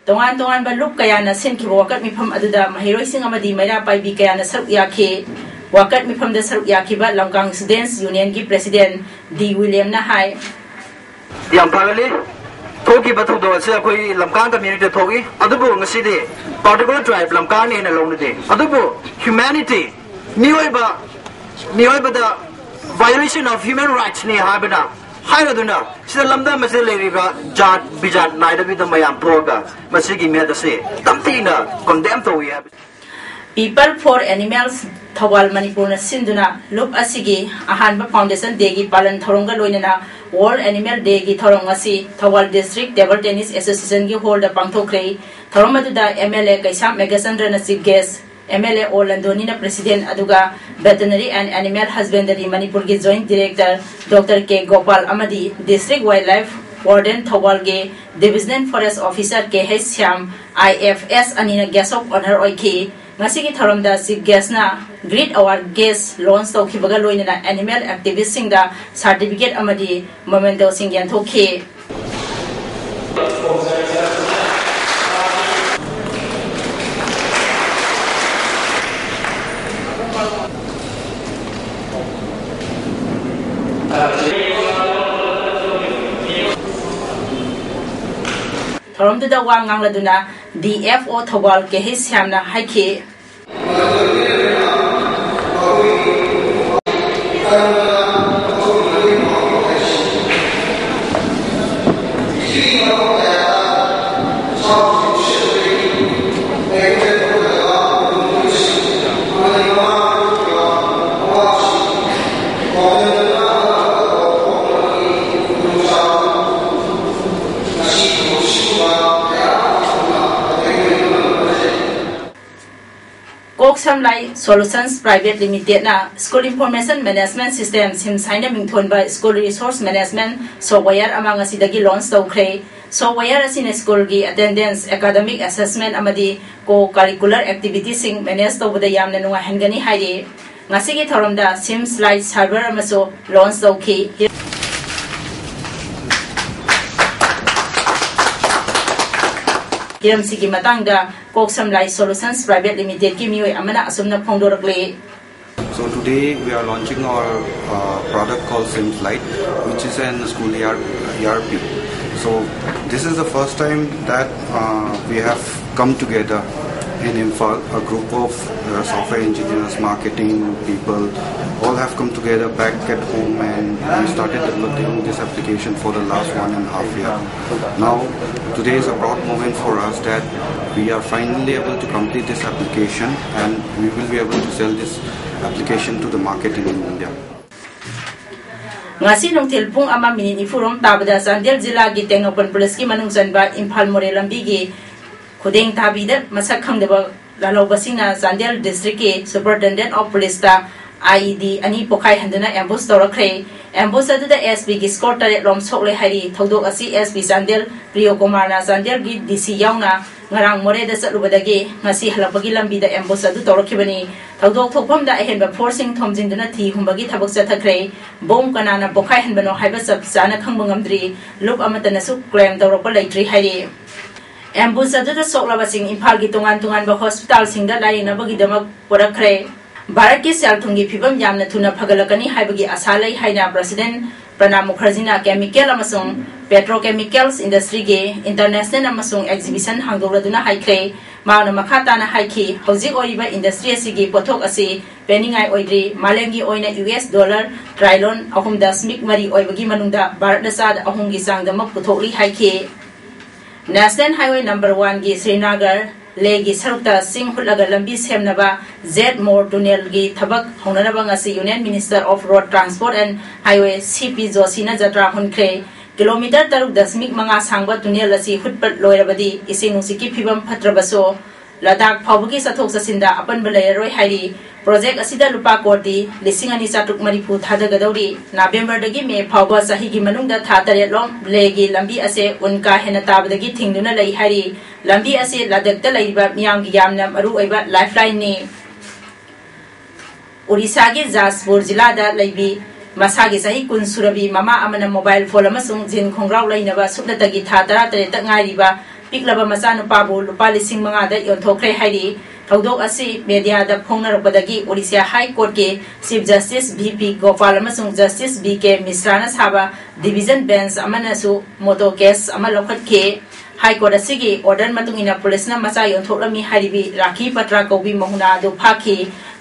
Tongan tongan ba loop kaya na sin ki wakat mi pham aduda mahiroi sing amadi maira pai bi kaya na saruk yakhi wakat mi pham da saruk yakhi ba Lamkang Students Union ki President D William na hai yam phagali thoki bathu do se koi Lamkang community thogi adubu ngasi de particular tribe Lamkang ne na long de adubu humanity nioi ba da violation of human rights ne ha bana Haiduna, Silamda Maseleriga, Jad, Bijat, neither with the Mayam Proga, Masigi Medase, Tamtina, condemned to we have. People for Animals, Tawal Manipuna Sinduna, Loop Asigi, Ahanba Foundation Degi Palan Toronga Luinana, World Animal Degi Torongasi, Tawal District Table Tennis Association hold a Pangto Clay, Toromaduda MLA Kaisam Megasandra Nasib Guest. MLA Orlandonina President Aduga Veterinary and Animal Husbandry Manipur ki Joint Director Dr. K. Gopal Amadi District Wildlife Warden Thawalge Division Forest Officer K. H. Syam IFS Anina Guest of Honor Oiki Ngasigi Tharamda Chief Guest na Great Award Guest launch Tawkibaga Loinana Animal Activist Singda Certificate Amadi Memento Singyan Thoki From the Wangang Laduna, DFO Tawal Kehis Hamna Haiki. Samlai Solutions Private Limited na School Information Management System sim sign mingthon ba School Resource Management software amang asidagi launch tawkre software asin school gi attendance academic assessment amadi co curricular activities sing manage tawbada yamna nunga hangani hairi ngasigi thoramda sim slide server amaso launch tawki Sigi Matanga, Koksam Light Solutions Private Limited, Kimio Amana Asumna Pondorgle. So today we are launching our product called Sims Lite, which is an school ERP. So this is the first time that we have come together in Imphal, a group of software engineers, marketing people, all have come together back at home and we started developing this application for the last 1.5 years. Now, today is a proud moment for us that we are finally able to complete this application and we will be able to sell this application to the market in India. Ngasi nung tilpung ama minin ifurom tabada Sandel Zila gi Tengopan Police ki manungsan ba Imphal Morelambi gi Kudeng Tabida masak khangdeba lalobasina Sandel District ki Superintendent of Police ta IED ani pokai handana ambush torakre ambush aduda SB gi score tare lom sokle hari thodok asi SB Sandel Priyo Kumar na Sandel gi DC yauna ngarang more da salubadagi ngasi halapagi lambi da ambush adu torakhibani thodok thokpam da ahenba forcing thomjingduna thi humbagi thabak chathakre bom kanana pokai hanbano haiba sab sana khangbangamdri loop amatana su claim tawrapa leitri hari ambush adu da soklabasing Imphal gi tungan ba hospital singda laina bagi damak porakre Bharat ki selthungi phibam yamna thuna phagalakani haibagi asalai haina President Pranab Mukherjeena chemical amasung petrochemicals industry ge international amasung exhibition hangdoladuna haikre mauna makhata na haiki hojik oiba industry asigi pothok asi peningai oidri malengi oina US dollar trillion 3.3 oibagi manungda Bharat na sad ahungi sangdama puthokli haiki National Highway number 1 gi Srinagar Legi Sarukta Singh Hulaga Lambi Semnaba Z More Tunnel gi Thabak Honaraba ngasi Union Minister of Road Transport and Highway CP Josina Jatra Hunkre kilometer 3.5 sangba tunnel asi hutpat loirabadi ising nusiki phibam phatrabaso Ladakh Phawagi Sathok Sasinda apan balayaroi hairi project asida lupa kodi lisingani satuk maripu thadagadori November dagi May phawba sahi gi manungda thatare lom legi lambi ase unka hena tabadagi thingduna lai hairi lambi ase ladakta laiba miyam gi yamna maru oiba lifeline ni Orissa gi Jaspur jila da laibi masagi sahi kun surabi mama amana mobile phone amasung jin khongrau lainaba suplatagi thatara tare ta ngariba पिकलबा मचानुपाबु लुपा 5,000 दा योंथोखरे हाइरि थौदोक असि media दा फोंगनरपदगी Odisha high court के chief justice VP Gopal अमसुंग justice BK मिश्राना साबा division bench अमनसु motu case अमा लौखटके हाई कोर्ट असिगी ऑर्डर मतुंगिना पुलिसना मचा योंथोकलमी हारिबी राखी पत्रा कौबी महुना अदु फाखी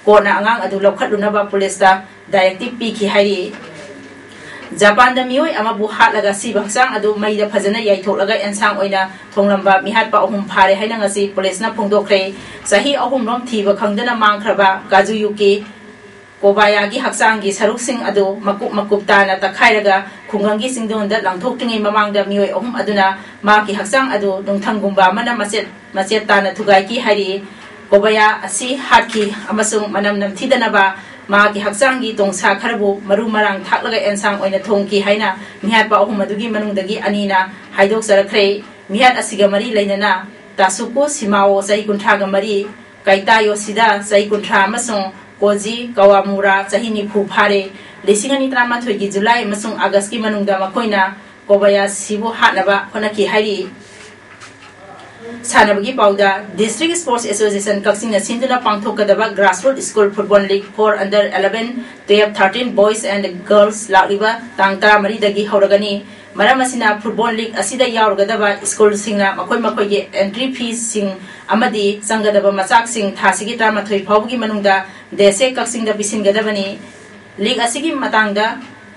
कोर्टना अंगांग अदु लौखटलुनबा पुलिसता डायरेक्टिव पीखी हाइरि जापान दा मियोय अमाबु हाटलगा सिब हक्सांग अदु मैदा फजना याइथोलगा एनसांग ओइना थोंलंबा मिहाटपा अहुम फारे हाइना ngasi पुलिसना फोंदोखरे सही अहुम रोम थीबा खंगदना मांगख्रबा गाजुयुकी कोबायागी हक्सांगी सरुकसिंग अदु मकुप मकुप ताना तखाइरगा खुंगंगी सिंगदोंदा लांथोक्तिङै ममांगदा मियोय अहुम अदुना माकी हक्सांग अदु नुंथंगुंबा मना मचेत ताना थुगाइकी हाइरि कोबाया असि हाटकी अमसुंग मनम नमथिदनबा मागी हक्सांगी तोंसा खरबु मरु मरांग थाकलगा एनसांग ओइना थोंकी हाइना मिहाटपा अहुम अदुगी मनुंगदगी अनीना हाइदोक सरखरे मिहाट असिगा मरी लैनना तासुको सिमाओ सही कुंठागा मरी काइता योसिदा सही कुंठा अमसुंग कोजी कवामुरा सही निफु फारे 2013 की जुलाई अमसुंग अगस्त की मनुंगदा मखोइना कोबाया सिबु हाटनबा होनकी हाइरि सानबगी पाउदा डिस्ट्रिक्ट स्पोर्ट्स एसोसिएशन कक्सिंग सिंधुना पांगथोकदबा grassroot school football league for under 11, 12, 13 boys and girls लालिबा तांग 13 दगी हौरगनी मरम असिना फुटबॉल लीग असिदा यावरगदबा स्कूल सिंगना मखोय मखोयगे एंट्री फीस सिंग अमदी संगदबा मचाक सिंग थासिगी 13 फावगी मनुंगदा देसे कक्सिंग दा बिसिनगदबनी लीग असिगी मतांगदा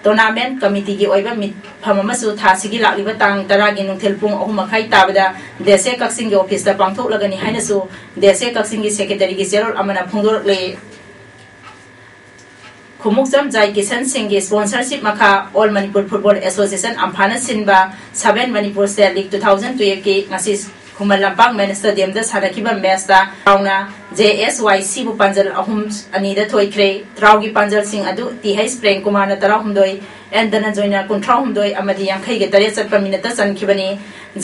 टूर्नामेंट कमिटी की ओइबा मिफम अमसु थासिगी लालिबा तांग 10 गी नुंथेल पुंग 3:30 ताबदा देसे कक्सिंग के ऑफिस दा पांगथोकलगनी हाइनसु देसे कक्सिंग की सेक्रेटरी की जेरोल अमना फुंगदोरले खुमुकजम जाय किशन सिंह की स्पॉन्सरशिप मखा ऑल मणिपुर फुटबॉल एसोसिएशन अम्फाना सिनबा 7 मणिपुर स्टेट लीग 2012 की ngasi Khuman Lampak main stadium दा सारखिबा मैच दा राउना JSYC बु पंजल अहुम अनीदा थोइख्रे त्राउगी पंजल सिंह अदु TH प्रेम कुमार ना 13 एन धनंजयना 19 अमदी 50 गे 3 चटपा मिनट चनखिबनी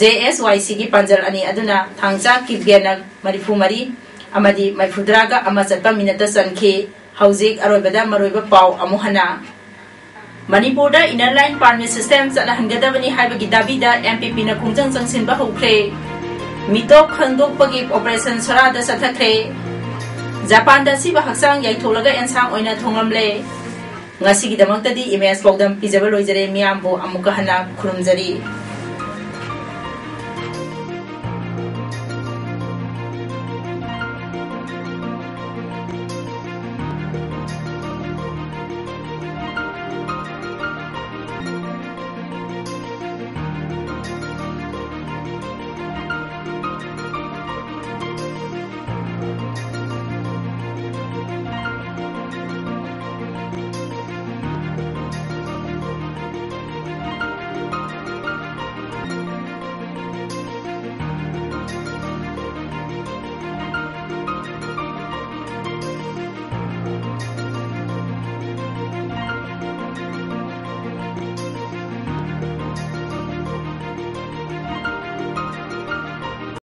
JSYC की पंजल अनी अदुना थांगचा किबगेना मरिफु मरी अमदी मैफुद्रागा अमा चटपा मिनट चनखि हौजिक अरोइबदा मरोइबा पाउ अमुहना Manipur inner line permit system चलहनगदबनी हाइबगी दाबीदा MPP ना खुंजंग चंगसिनबा हौख्रे मिटोक खंदोकपगी ऑपरेशन सरादा सथख्रे जापान दा सिबा हक्सांग याइथोलगा एनसांग ओइना थोंगमले ngasi gi damak tadi image पौदम पिजबा लोइजरे मियामबो अमुका हना खुरुमजरी।